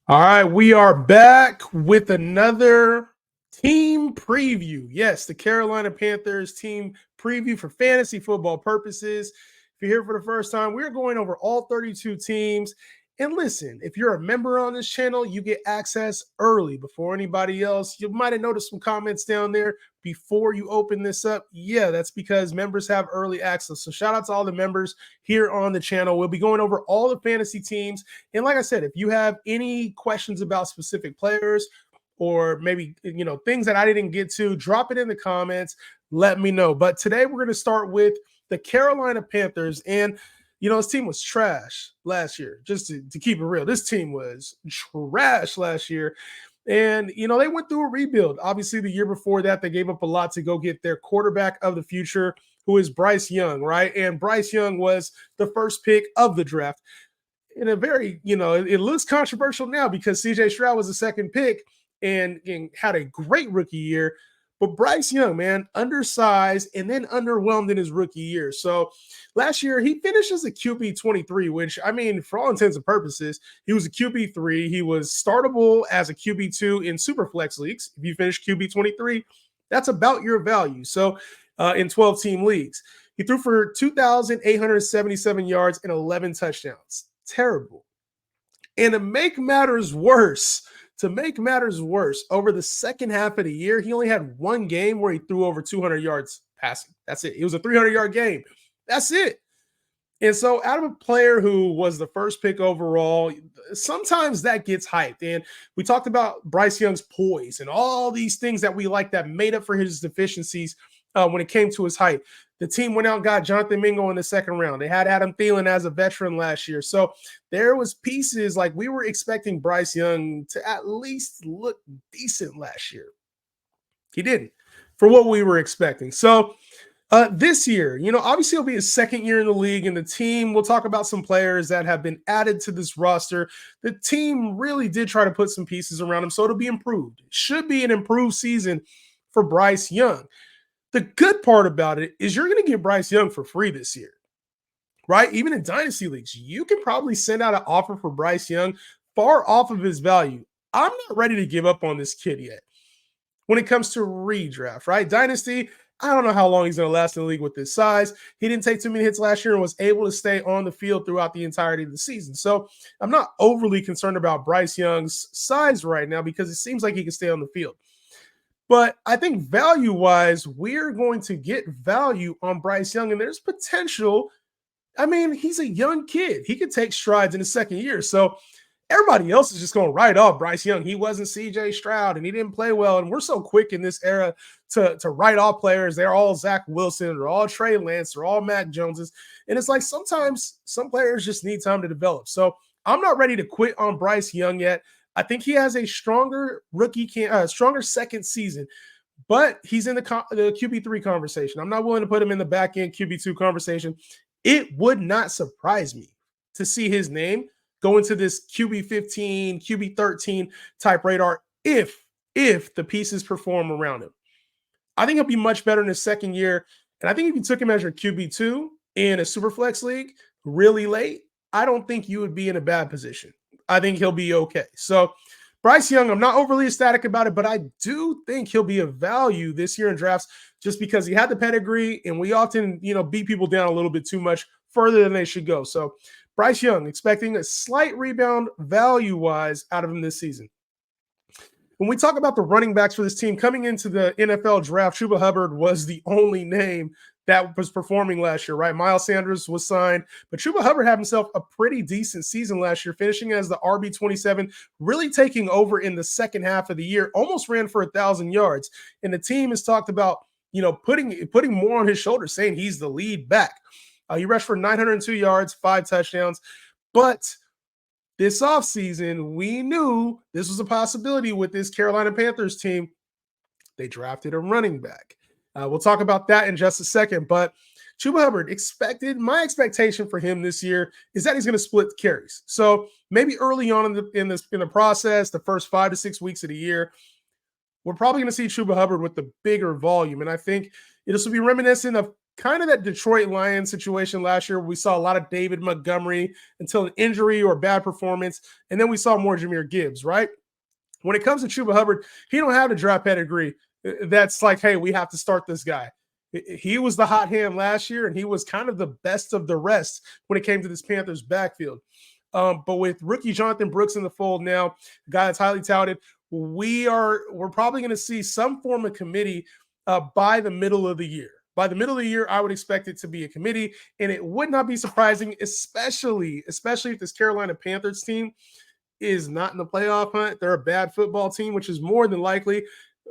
All right, we are back with another team preview. Yes, the Carolina Panthers team preview for fantasy football purposes. If you're here for the first time, we're going over all 32 teams. And listen, if you're a member on this channel, you get access early before anybody else. You might have noticed some comments down there before you open this up. Yeah, that's because members have early access. So shout out to all the members here on the channel. We'll be going over all the fantasy teams. And like I said, if you have any questions about specific players or maybe things that I didn't get to, drop it in the comments. Let me know. But today we're going to start with the Carolina Panthers. And this team was trash last year. Just to keep it real, this team was trash last year. And, they went through a rebuild. Obviously, the year before that, they gave up a lot to go get their quarterback of the future, who is Bryce Young, right? And Bryce Young was the first pick of the draft. In a very, it looks controversial now because CJ Stroud was the second pick and had a great rookie year. But Bryce Young, man, undersized and then underwhelmed in his rookie year. So last year, he finished as a QB 23, which, I mean, for all intents and purposes, he was a QB 3. He was startable as a QB 2 in super flex leagues. If you finish QB 23, that's about your value. So in 12-team leagues, he threw for 2,877 yards and 11 touchdowns. Terrible. And to make matters worse, over the second half of the year, he only had one game where he threw over 200 yards passing. That's it. It was a 300-yard game. That's it. And so out of a player who was the first pick overall, sometimes that gets hyped. And we talked about Bryce Young's poise and all these things that we like that made up for his deficiencies when it came to his height. The team went out and got Jonathan Mingo in the second round. They had Adam Thielen as a veteran last year. So there was pieces like we were expecting Bryce Young to at least look decent last year. He didn't for what we were expecting. So this year, obviously it'll be his second year in the league, and the team, we'll talk about some players that have been added to this roster. The team really did try to put some pieces around him, so it'll be improved. It should be an improved season for Bryce Young. The good part about it is you're going to get Bryce Young for free this year, right? Even in dynasty leagues, you can probably send out an offer for Bryce Young far off of his value. I'm not ready to give up on this kid yet when it comes to redraft, right? Dynasty, I don't know how long he's going to last in the league with this size. He didn't take too many hits last year and was able to stay on the field throughout the entirety of the season. So I'm not overly concerned about Bryce Young's size right now because it seems like he can stay on the field. But I think value-wise, we're going to get value on Bryce Young, and there's potential. I mean, he's a young kid. He could take strides in his second year. So everybody else is just going to write off Bryce Young. He wasn't CJ Stroud, and he didn't play well. And we're so quick in this era to write off players. They're all Zach Wilson. They're all Trey Lance. They're all Mac Joneses. And it's like sometimes some players just need time to develop. So I'm not ready to quit on Bryce Young yet. I think he has a stronger stronger second season, but he's in the QB3 conversation. I'm not willing to put him in the back end QB2 conversation. It would not surprise me to see his name go into this QB15, QB13 type radar if the pieces perform around him. I think he'll be much better in his second year. And I think if you took him as your QB2 in a super flex league really late, I don't think you would be in a bad position. I think he'll be okay. So Bryce Young, I'm not overly ecstatic about it, but I do think he'll be of value this year in drafts just because he had the pedigree, and we often, beat people down a little bit too much further than they should go. So Bryce Young, expecting a slight rebound value-wise out of him this season. When we talk about the running backs for this team coming into the NFL draft, CHUBA Hubbard was the only name that was performing last year, right? Miles Sanders was signed, but CHUBA Hubbard had himself a pretty decent season last year, finishing as the RB27, really taking over in the second half of the year, almost ran for 1,000 yards. And the team has talked about, putting more on his shoulders, saying he's the lead back. He rushed for 902 yards, 5 touchdowns. But this offseason, we knew this was a possibility with this Carolina Panthers team. They drafted a running back. We'll talk about that in just a second. But CHUBA Hubbard, my expectation for him this year is that he's going to split carries. So maybe early on in the process, the first 5 to 6 weeks of the year, we're probably going to see CHUBA Hubbard with the bigger volume. And I think this will be reminiscent of kind of that Detroit Lions situation last year. We saw a lot of David Montgomery until an injury or bad performance, and then we saw more Jahmyr Gibbs, right? When it comes to Chuba Hubbard, he don't have the draft pedigree. That's like, hey, we have to start this guy. He was the hot hand last year, and he was kind of the best of the rest when it came to this Panthers backfield. But with rookie Jonathan Brooks in the fold now, a guy that's highly touted, we're probably going to see some form of committee by the middle of the year. By the middle of the year, I would expect it to be a committee, and it would not be surprising, especially if this Carolina Panthers team is not in the playoff hunt. They're a bad football team, which is more than likely.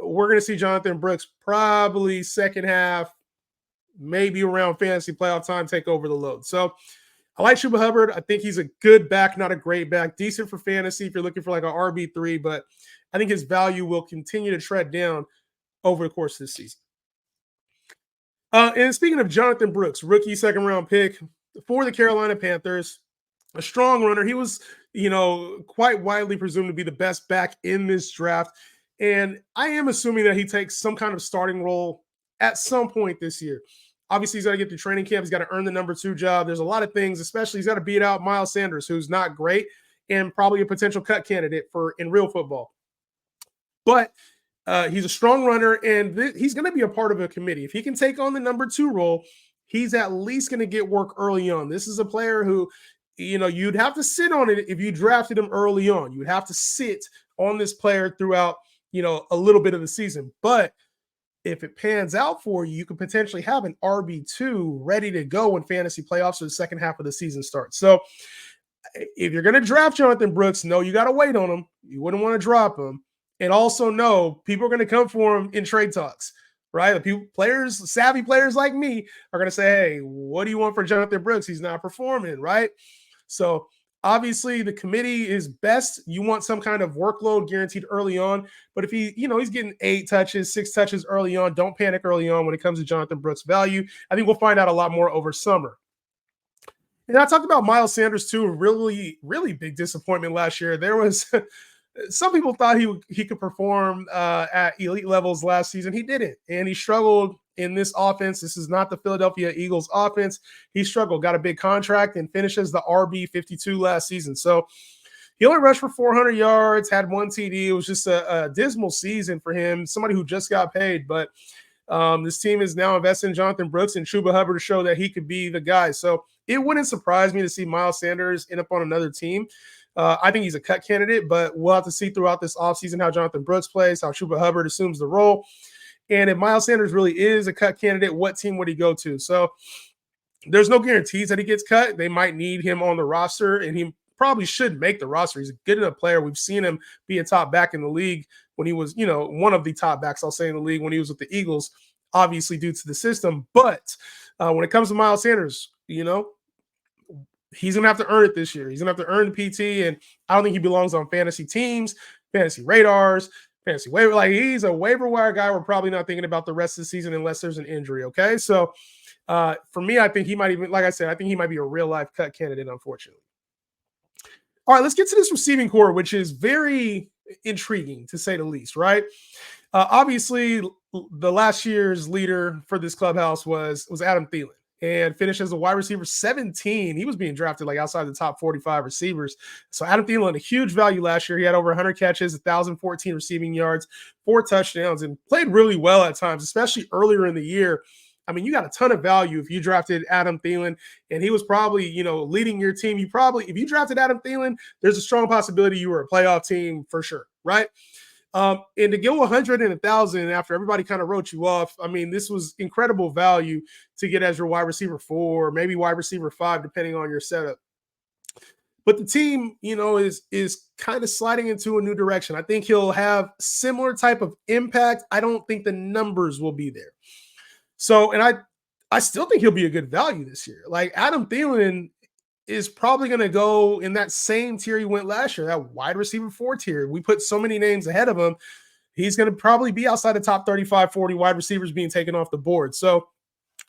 We're going to see Jonathan Brooks probably second half, maybe around fantasy playoff time, take over the load. So I like Chuba Hubbard. I think he's a good back, not a great back. Decent for fantasy if you're looking for like an RB3, but I think his value will continue to tread down over the course of this season. And speaking of Jonathan Brooks, rookie second-round pick for the Carolina Panthers, a strong runner. He was, quite widely presumed to be the best back in this draft. And I am assuming that he takes some kind of starting role at some point this year. Obviously, he's got to get through training camp. He's got to earn the number 2 job. There's a lot of things, especially he's got to beat out Miles Sanders, who's not great and probably a potential cut candidate in real football. But he's a strong runner, and he's going to be a part of a committee. If he can take on the number 2 role, he's at least going to get work early on. This is a player who, you'd have to sit on it if you drafted him early on. You would have to sit on this player throughout, a little bit of the season. But if it pans out for you, you could potentially have an RB2 ready to go when fantasy playoffs or the second half of the season starts. So if you're going to draft Jonathan Brooks, know you got to wait on him. You wouldn't want to drop him. And also know people are going to come for him in trade talks, right? Savvy players like me are going to say, hey, what do you want for Jonathan Brooks? He's not performing, right? So obviously the committee is best. You want some kind of workload guaranteed early on. But if he's getting 8 touches, 6 touches early on, don't panic early on when it comes to Jonathan Brooks' value. I think we'll find out a lot more over summer. And I talked about Miles Sanders too, a really, really big disappointment last year. There was some people thought he could perform at elite levels last season. He didn't, and he struggled in this offense. This is not the Philadelphia Eagles offense. He struggled, got a big contract, and finishes the RB 52 last season. So he only rushed for 400 yards, had 1 TD. It was just a dismal season for him, somebody who just got paid. But this team is now invested in Jonathan Brooks and Chuba Hubbard to show that he could be the guy. So it wouldn't surprise me to see Miles Sanders end up on another team. I think he's a cut candidate, but we'll have to see throughout this offseason how Jonathan Brooks plays, how Chuba Hubbard assumes the role. And if Miles Sanders really is a cut candidate, what team would he go to? So there's no guarantees that he gets cut. They might need him on the roster, and he probably should make the roster. He's a good enough player. We've seen him be a top back in the league when he was, one of the top backs, I'll say, in the league when he was with the Eagles, obviously due to the system. But when it comes to Miles Sanders, he's going to have to earn it this year. He's going to have to earn the PT, and I don't think he belongs on fantasy teams, fantasy radars, fantasy waiver. Like, he's a waiver wire guy. We're probably not thinking about the rest of the season unless there's an injury, okay? So for me, I think he might even, like I said, I think he might be a real-life cut candidate, unfortunately. All right, let's get to this receiving core, which is very intriguing, to say the least, right? Obviously, the last year's leader for this clubhouse was Adam Thielen, and finished as a wide receiver 17. He was being drafted like outside the top 45 receivers. So Adam Thielen, a huge value last year. He had over 100 catches, 1,014 receiving yards, 4 touchdowns, and played really well at times, especially earlier in the year. I mean, you got a ton of value if you drafted Adam Thielen, and he was probably, leading your team. If you drafted Adam Thielen, there's a strong possibility you were a playoff team for sure, right? And to go 100 and 1,000 after everybody kind of wrote you off, I mean, this was incredible value to get as your wide receiver 4, maybe wide receiver 5, depending on your setup. But the team, is kind of sliding into a new direction. I think he'll have similar type of impact. I don't think the numbers will be there. So, and I still think he'll be a good value this year. Like, Adam Thielen is probably going to go in that same tier he went last year, that wide receiver 4 tier. We put so many names ahead of him. He's going to probably be outside the top 35, 40 wide receivers being taken off the board. So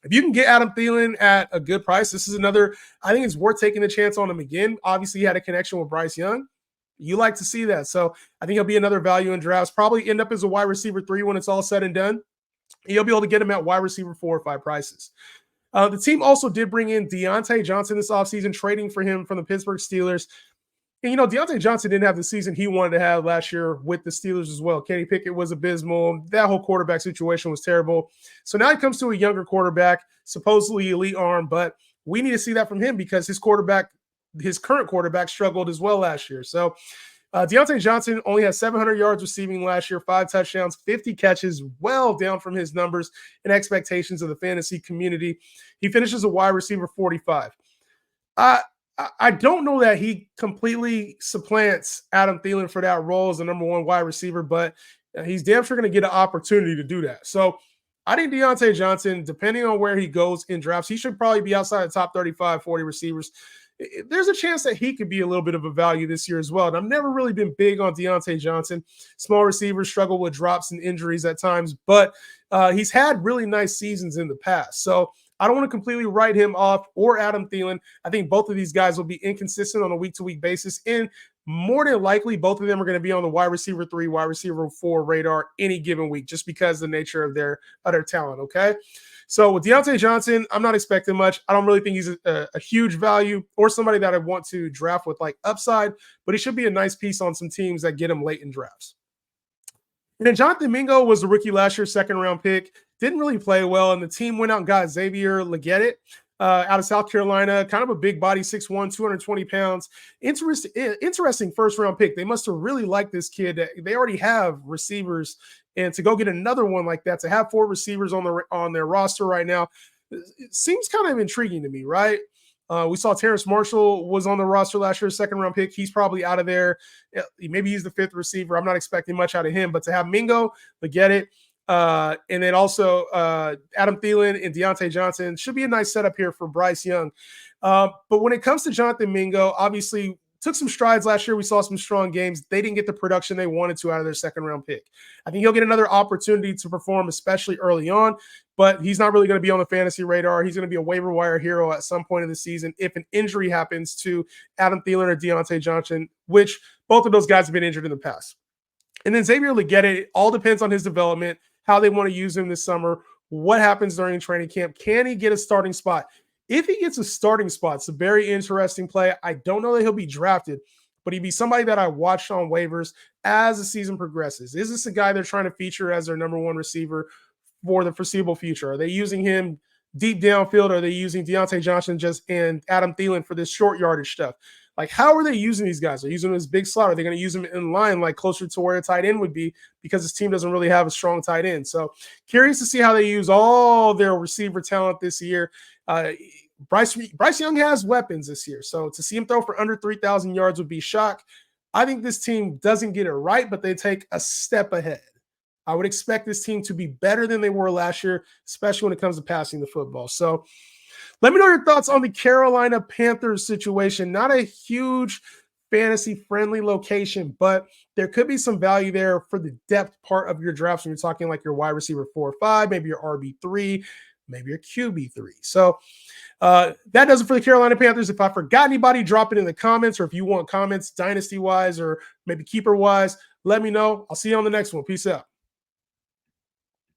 if you can get Adam Thielen at a good price, this is another, I think it's worth taking the chance on him again. Obviously, he had a connection with Bryce Young. You like to see that. So I think he'll be another value in drafts, probably end up as a wide receiver 3 when it's all said and done. You'll be able to get him at wide receiver 4 or 5 prices. The team also did bring in DIONTAE Johnson this offseason, trading for him from the Pittsburgh Steelers. And, DIONTAE Johnson didn't have the season he wanted to have last year with the Steelers as well. Kenny Pickett was abysmal. That whole quarterback situation was terrible. So now he comes to a younger quarterback, supposedly elite arm, but we need to see that from him because his current quarterback struggled as well last year. So DIONTAE Johnson only has 700 yards receiving last year, 5 touchdowns, 50 catches, well down from his numbers and expectations of the fantasy community. He finishes a wide receiver 45. I don't know that he completely supplants Adam Thielen for that role as the number 1 wide receiver, but he's damn sure going to get an opportunity to do that. So I think DIONTAE Johnson, depending on where he goes in drafts, he should probably be outside the top 35, 40 receivers. There's a chance that he could be a little bit of a value this year as well. And I've never really been big on DIONTAE Johnson. Small receivers struggle with drops and injuries at times, but he's had really nice seasons in the past. So I don't want to completely write him off or Adam Thielen. I think both of these guys will be inconsistent on a week-to-week basis. And more than likely, both of them are going to be on the wide receiver 3, wide receiver 4 radar any given week just because of the nature of their other talent, okay? So with DIONTAE Johnson, I'm not expecting much. I don't really think he's a huge value or somebody that I want to draft with like upside, but he should be a nice piece on some teams that get him late in drafts. And then Jonathan Mingo was the rookie last year, 2nd-round pick. Didn't really play well, and the team went out and got XAVIER LEGETTE out of South Carolina. Kind of a big body, 6'1", 220 pounds. Interesting first-round pick. They must have really liked this kid. They already have receivers, and to go get another one like that, to have 4 receivers on their roster right now, it seems kind of intriguing to me, right? We saw Terrace Marshall was on the roster last year, 2nd-round pick. He's probably out of there. Maybe he's the 5th receiver. I'm not expecting much out of him. But to have Mingo, LEGETTE, and then also Adam Thielen and DIONTAE Johnson should be a nice setup here for Bryce Young. But when it comes to Jonathan Mingo, obviously took some strides last year. We saw some strong games. They didn't get the production they wanted to out of their 2nd-round pick. I think he'll get another opportunity to perform, especially early on, but he's not really going to be on the fantasy radar. He's going to be a waiver wire hero at some point in the season if an injury happens to Adam Thielen or DIONTAE Johnson, which both of those guys have been injured in the past. And then XAVIER LEGETTE, it all depends on his development, how they want to use him this summer, what happens during training camp. Can he get a starting spot? If he gets a starting spot, it's a very interesting play. I don't know that he'll be drafted, but he'd be somebody that I watched on waivers as the season progresses. Is this a guy they're trying to feature as their number 1 receiver for the foreseeable future? Are they using him deep downfield? Are they using DIONTAE Johnson and Adam Thielen for this short yardage stuff? Like, how are they using these guys? Are they using them as big slot? Are they going to use them in line, like closer to where a tight end would be, because this team doesn't really have a strong tight end? So curious to see how they use all their receiver talent this year. Bryce Young has weapons this year, so to see him throw for under 3,000 yards would be shock. I think this team doesn't get it right, but they take a step ahead. I would expect this team to be better than they were last year, especially when it comes to passing the football. So let me know your thoughts on the Carolina Panthers situation. Not a huge fantasy-friendly location, but there could be some value there for the depth part of your drafts when you're talking like your wide receiver 4 or 5, maybe your RB3, maybe your QB3. So that does it for the Carolina Panthers. If I forgot anybody, drop it in the comments, or if you want comments dynasty-wise or maybe keeper-wise, let me know. I'll see you on the next one. Peace out.